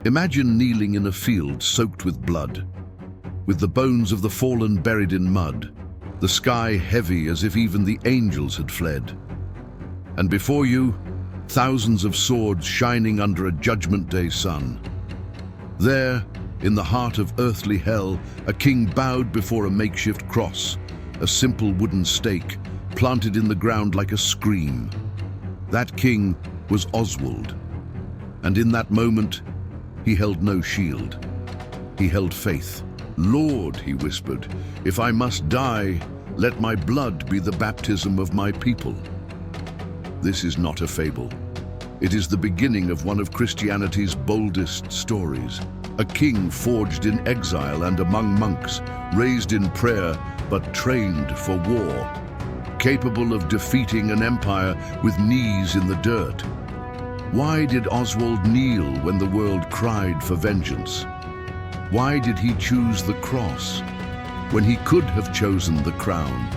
Imagine kneeling in a field soaked with blood, with the bones of the fallen buried in mud, the sky heavy as if even the angels had fled. And before you, thousands of swords shining under a Judgment Day sun. There, in the heart of earthly hell, a king bowed before a makeshift cross, a simple wooden stake planted in the ground like a scream. That king was Oswald, and in that moment, he held no shield. He held faith. "Lord," he whispered, "if I must die, let my blood be the baptism of my people." This is not a fable. It is the beginning of one of Christianity's boldest stories. A king forged in exile and among monks, raised in prayer but trained for war, capable of defeating an empire with knees in the dirt. Why did Oswald kneel when the world cried for vengeance? Why did he choose the cross when he could have chosen the crown?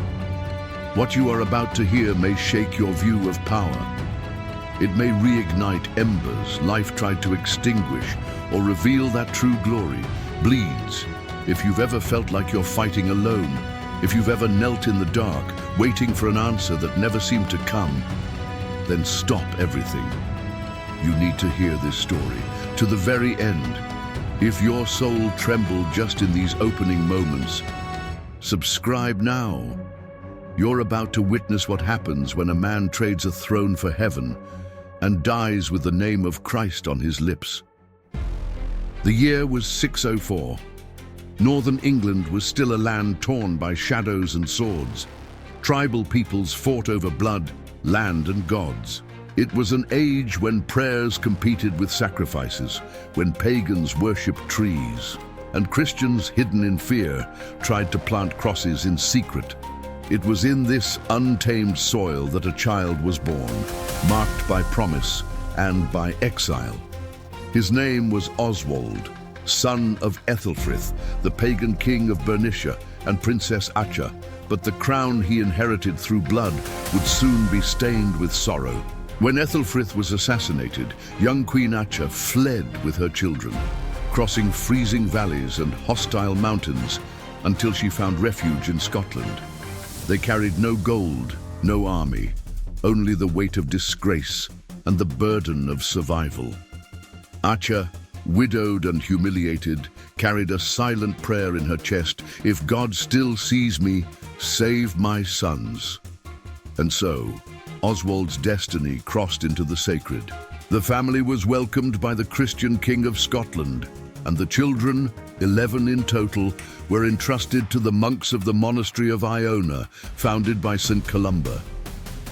What you are about to hear may shake your view of power. It may reignite embers life tried to extinguish, or reveal that true glory bleeds. If you've ever felt like you're fighting alone, if you've ever knelt in the dark, waiting for an answer that never seemed to come, then stop everything. You need to hear this story to the very end. If your soul trembled just in these opening moments, subscribe now. You're about to witness what happens when a man trades a throne for heaven and dies with the name of Christ on his lips. The year was 604. Northern England was still a land torn by shadows and swords. Tribal peoples fought over blood, land, and gods. It was an age when prayers competed with sacrifices, when pagans worshipped trees, and Christians, hidden in fear, tried to plant crosses in secret. It was in this untamed soil that a child was born, marked by promise and by exile. His name was Oswald, son of Ethelfrith, the pagan king of Bernicia, and Princess Acha, but the crown he inherited through blood would soon be stained with sorrow. When Ethelfrith was assassinated, young Queen Acha fled with her children, crossing freezing valleys and hostile mountains until she found refuge in Scotland. They carried no gold, no army, only the weight of disgrace and the burden of survival. Acha, widowed and humiliated, carried a silent prayer in her chest: "If God still sees me, save my sons." And so, Oswald's destiny crossed into the sacred. The family was welcomed by the Christian King of Scotland, and the children, 11 in total, were entrusted to the monks of the monastery of Iona, founded by St. Columba.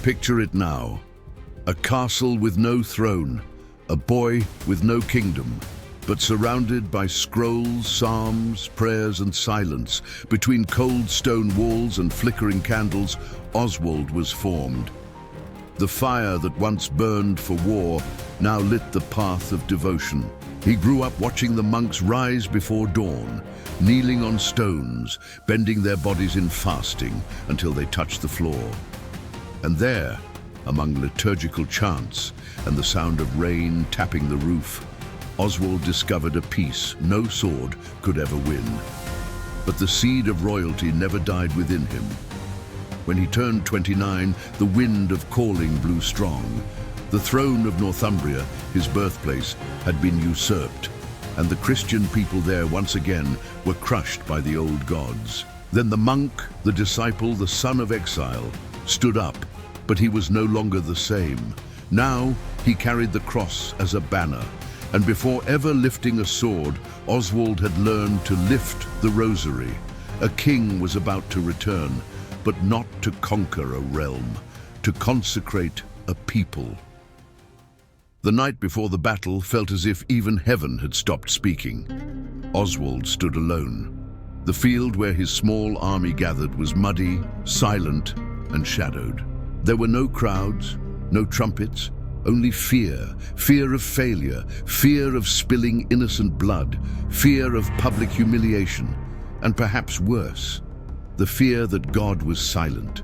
Picture it now: a castle with no throne, a boy with no kingdom, but surrounded by scrolls, psalms, prayers, and silence. Between cold stone walls and flickering candles, Oswald was formed. The fire that once burned for war now lit the path of devotion. He grew up watching the monks rise before dawn, kneeling on stones, bending their bodies in fasting until they touched the floor. And there, among liturgical chants and the sound of rain tapping the roof, Oswald discovered a peace no sword could ever win. But the seed of royalty never died within him. When he turned 29, the wind of calling blew strong. The throne of Northumbria, his birthplace, had been usurped, and the Christian people there once again were crushed by the old gods. Then the monk, the disciple, the son of exile, stood up, but he was no longer the same. Now he carried the cross as a banner, and before ever lifting a sword, Oswald had learned to lift the rosary. A king was about to return, but not to conquer a realm, to consecrate a people. The night before the battle felt as if even heaven had stopped speaking. Oswald stood alone. The field where his small army gathered was muddy, silent, and shadowed. There were no crowds, no trumpets, only fear. Fear of failure, fear of spilling innocent blood, fear of public humiliation, and perhaps worse, the fear that God was silent.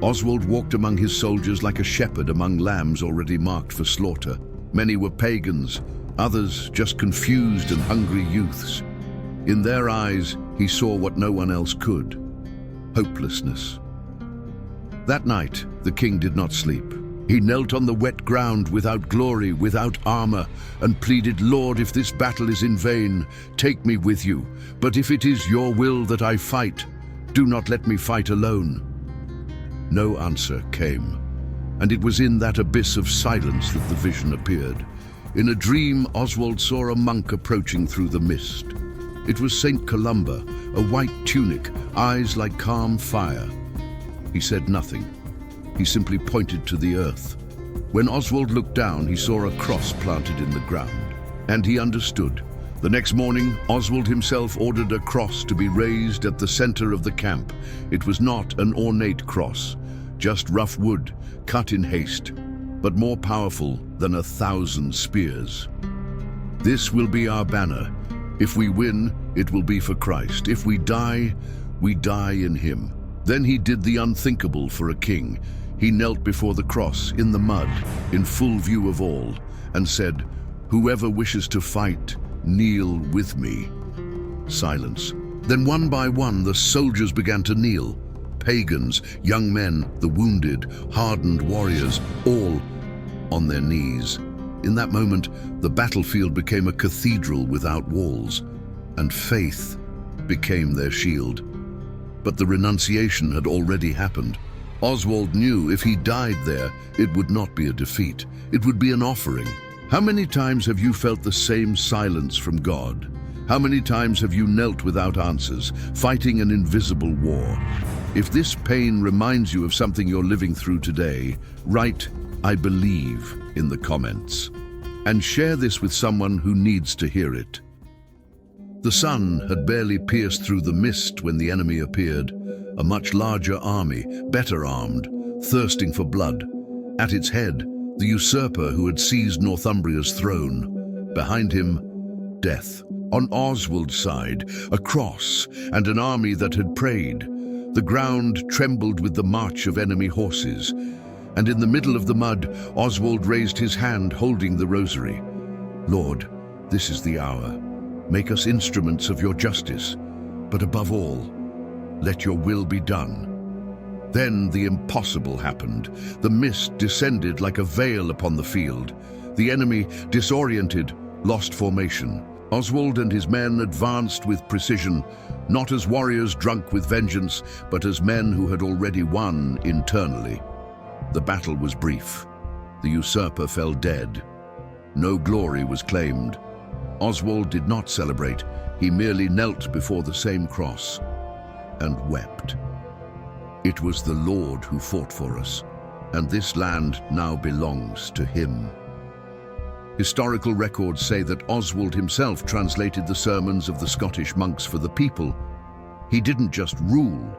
Oswald walked among his soldiers like a shepherd among lambs already marked for slaughter. Many were pagans, others just confused and hungry youths. In their eyes, he saw what no one else could: hopelessness. That night, the king did not sleep. He knelt on the wet ground without glory, without armor, and pleaded, "Lord, if this battle is in vain, take me with you. But if it is your will that I fight, do not let me fight alone." No answer came, and it was in that abyss of silence that the vision appeared. In a dream, Oswald saw a monk approaching through the mist. It was Saint Columba, a white tunic, eyes like calm fire. He said nothing. He simply pointed to the earth. When Oswald looked down, he saw a cross planted in the ground, and he understood. The next morning, Oswald himself ordered a cross to be raised at the center of the camp. It was not an ornate cross, just rough wood, cut in haste, but more powerful than 1,000 spears. "This will be our banner. If we win, it will be for Christ. If we die in him." Then he did the unthinkable for a king. He knelt before the cross, in the mud, in full view of all, and said, "Whoever wishes to fight, kneel with me." Silence. Then one by one the soldiers began to kneel. Pagans, young men, the wounded, hardened warriors, all on their knees. In that moment, the battlefield became a cathedral without walls, and faith became their shield. But the renunciation had already happened. Oswald knew if he died there, it would not be a defeat. It would be an offering. How many times have you felt the same silence from God? How many times have you knelt without answers, fighting an invisible war? If this pain reminds you of something you're living through today, write "I believe" in the comments, and share this with someone who needs to hear it. The sun had barely pierced through the mist when the enemy appeared, a much larger army, better armed, thirsting for blood. At its head, the usurper who had seized Northumbria's throne. Behind him, death. On Oswald's side, a cross and an army that had prayed. The ground trembled with the march of enemy horses, and in the middle of the mud, Oswald raised his hand holding the rosary. "Lord, this is the hour. Make us instruments of your justice, but above all, let your will be done." Then the impossible happened. The mist descended like a veil upon the field. The enemy, disoriented, lost formation. Oswald and his men advanced with precision, not as warriors drunk with vengeance, but as men who had already won internally. The battle was brief. The usurper fell dead. No glory was claimed. Oswald did not celebrate. He merely knelt before the same cross and wept. It was the Lord who fought for us, and this land now belongs to him. Historical records say that Oswald himself translated the sermons of the Scottish monks for the people. He didn't just rule,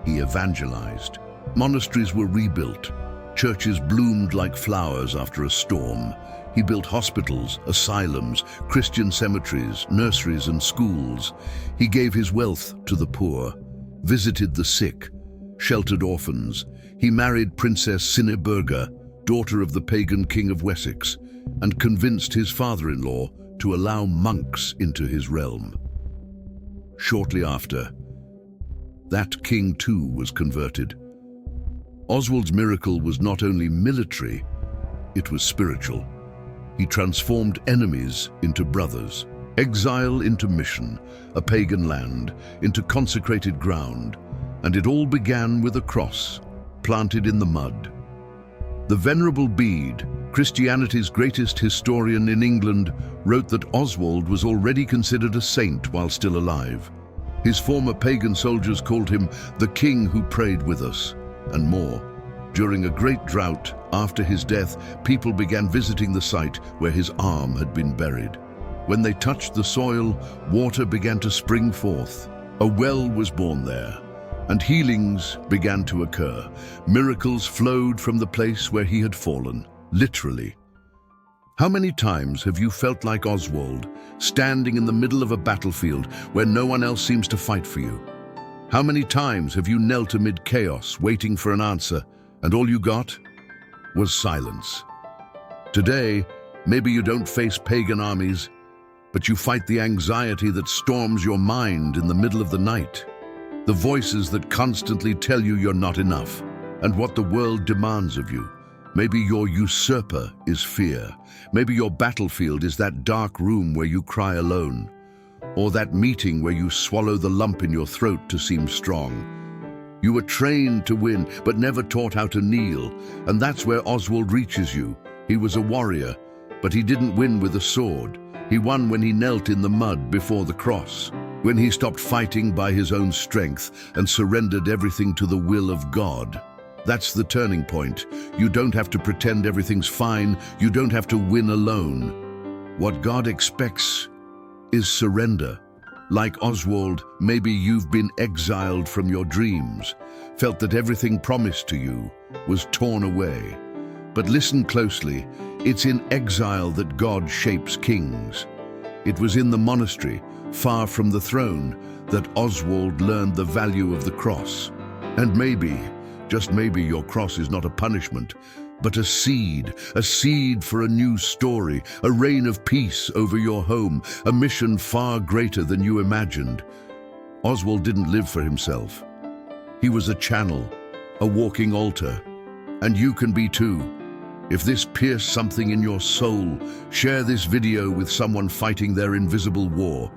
he evangelized. Monasteries were rebuilt. Churches bloomed like flowers after a storm. He built hospitals, asylums, Christian cemeteries, nurseries and schools. He gave his wealth to the poor, visited the sick, sheltered orphans. He married Princess Sineburga, daughter of the pagan king of Wessex, and convinced his father-in-law to allow monks into his realm. Shortly after, that king too was converted. Oswald's miracle was not only military, it was spiritual. He transformed enemies into brothers, exile into mission, a pagan land into consecrated ground, and it all began with a cross planted in the mud. The Venerable Bede, Christianity's greatest historian in England, wrote that Oswald was already considered a saint while still alive. His former pagan soldiers called him the king who prayed with us, and more. During a great drought, after his death, people began visiting the site where his arm had been buried. When they touched the soil, water began to spring forth. A well was born there, and healings began to occur. Miracles flowed from the place where he had fallen, literally. How many times have you felt like Oswald, standing in the middle of a battlefield where no one else seems to fight for you? How many times have you knelt amid chaos, waiting for an answer, and all you got was silence? Today, Maybe you don't face pagan armies, but you fight the anxiety that storms your mind in the middle of the night. The voices that constantly tell you you're not enough and what the world demands of you. Maybe your usurper is fear. Maybe your battlefield is that dark room where you cry alone, or that meeting where you swallow the lump in your throat to seem strong. You were trained to win, but never taught how to kneel, and that's where Oswald reaches you. He was a warrior, but he didn't win with a sword. He won when he knelt in the mud before the cross, when he stopped fighting by his own strength and surrendered everything to the will of God. That's the turning point. You don't have to pretend everything's fine. You don't have to win alone. What God expects is surrender. Like Oswald, maybe you've been exiled from your dreams, felt that everything promised to you was torn away. But listen closely, it's in exile that God shapes kings. It was in the monastery, far from the throne, that Oswald learned the value of the cross. And maybe, just maybe, your cross is not a punishment, but a seed for a new story, a reign of peace over your home, a mission far greater than you imagined. Oswald didn't live for himself. He was a channel, a walking altar, and you can be too. If this pierced something in your soul, share this video with someone fighting their invisible war,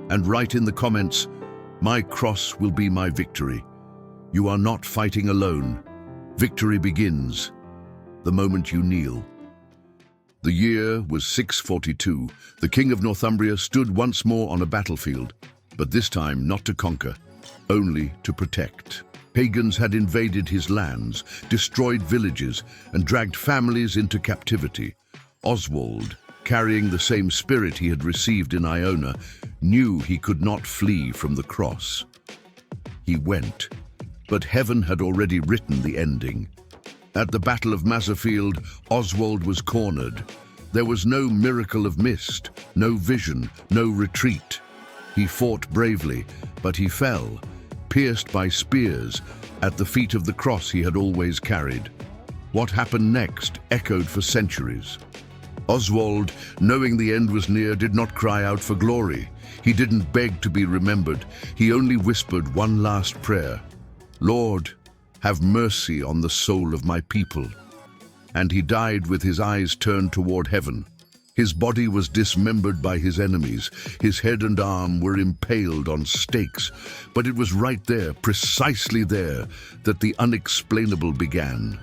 and write in the comments, "My cross will be my victory." You are not fighting alone. Victory begins the moment you kneel. The year was 642. The King of Northumbria stood once more on a battlefield, but this time not to conquer, only to protect. Pagans had invaded his lands, destroyed villages, and dragged families into captivity. Oswald, carrying the same spirit he had received in Iona, knew he could not flee from the cross. He went, but heaven had already written the ending. At the Battle of Maserfield, Oswald was cornered. There was no miracle of mist, no vision, no retreat. He fought bravely, but he fell, pierced by spears, at the feet of the cross he had always carried. What happened next echoed for centuries. Oswald, knowing the end was near, did not cry out for glory. He didn't beg to be remembered. He only whispered one last prayer. "Lord, have mercy on the soul of my people." And he died with his eyes turned toward heaven. His body was dismembered by his enemies. His head and arm were impaled on stakes. But it was right there, precisely there, that the unexplainable began.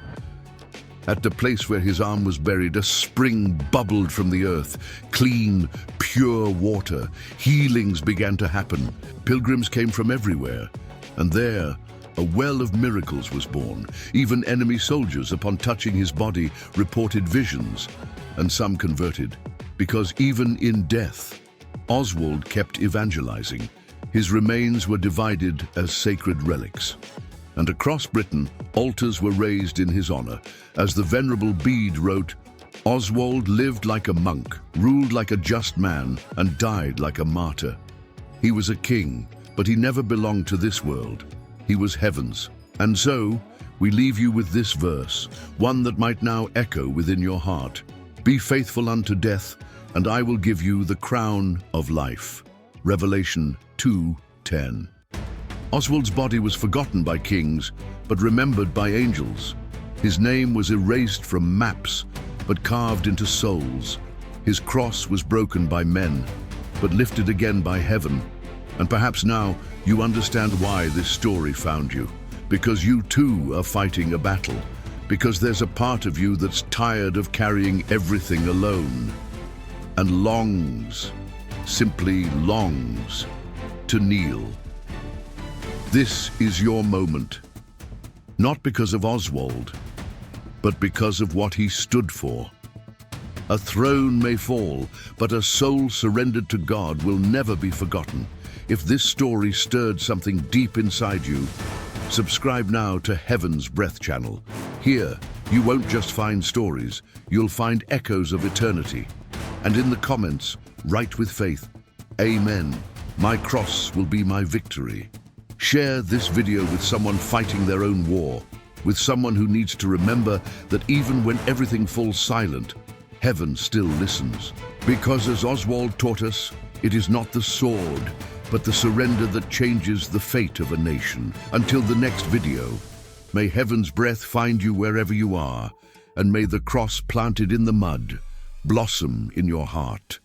At the place where his arm was buried, a spring bubbled from the earth, clean, pure water. Healings began to happen. Pilgrims came from everywhere. And there, a well of miracles was born. Even enemy soldiers, upon touching his body, reported visions, and some converted. Because even in death, Oswald kept evangelizing. His remains were divided as sacred relics. And across Britain, altars were raised in his honor. As the Venerable Bede wrote, "Oswald lived like a monk, ruled like a just man, and died like a martyr." He was a king, but he never belonged to this world. He was heaven's. And so, we leave you with this verse, one that might now echo within your heart. "Be faithful unto death, and I will give you the crown of life." Revelation 2:10. Oswald's body was forgotten by kings, but remembered by angels. His name was erased from maps, but carved into souls. His cross was broken by men, but lifted again by heaven. And perhaps now you understand why this story found you. Because you too are fighting a battle. Because there's a part of you that's tired of carrying everything alone. And longs, simply longs, to kneel. This is your moment. Not because of Oswald, but because of what he stood for. A throne may fall, but a soul surrendered to God will never be forgotten. If this story stirred something deep inside you, subscribe now to Heaven's Breath channel. Here, you won't just find stories, you'll find echoes of eternity. And in the comments, write with faith, "Amen. My cross will be my victory." Share this video with someone fighting their own war, with someone who needs to remember that even when everything falls silent, heaven still listens. Because as Oswald taught us, it is not the sword, but the surrender that changes the fate of a nation. Until the next video, may heaven's breath find you wherever you are, and may the cross planted in the mud blossom in your heart.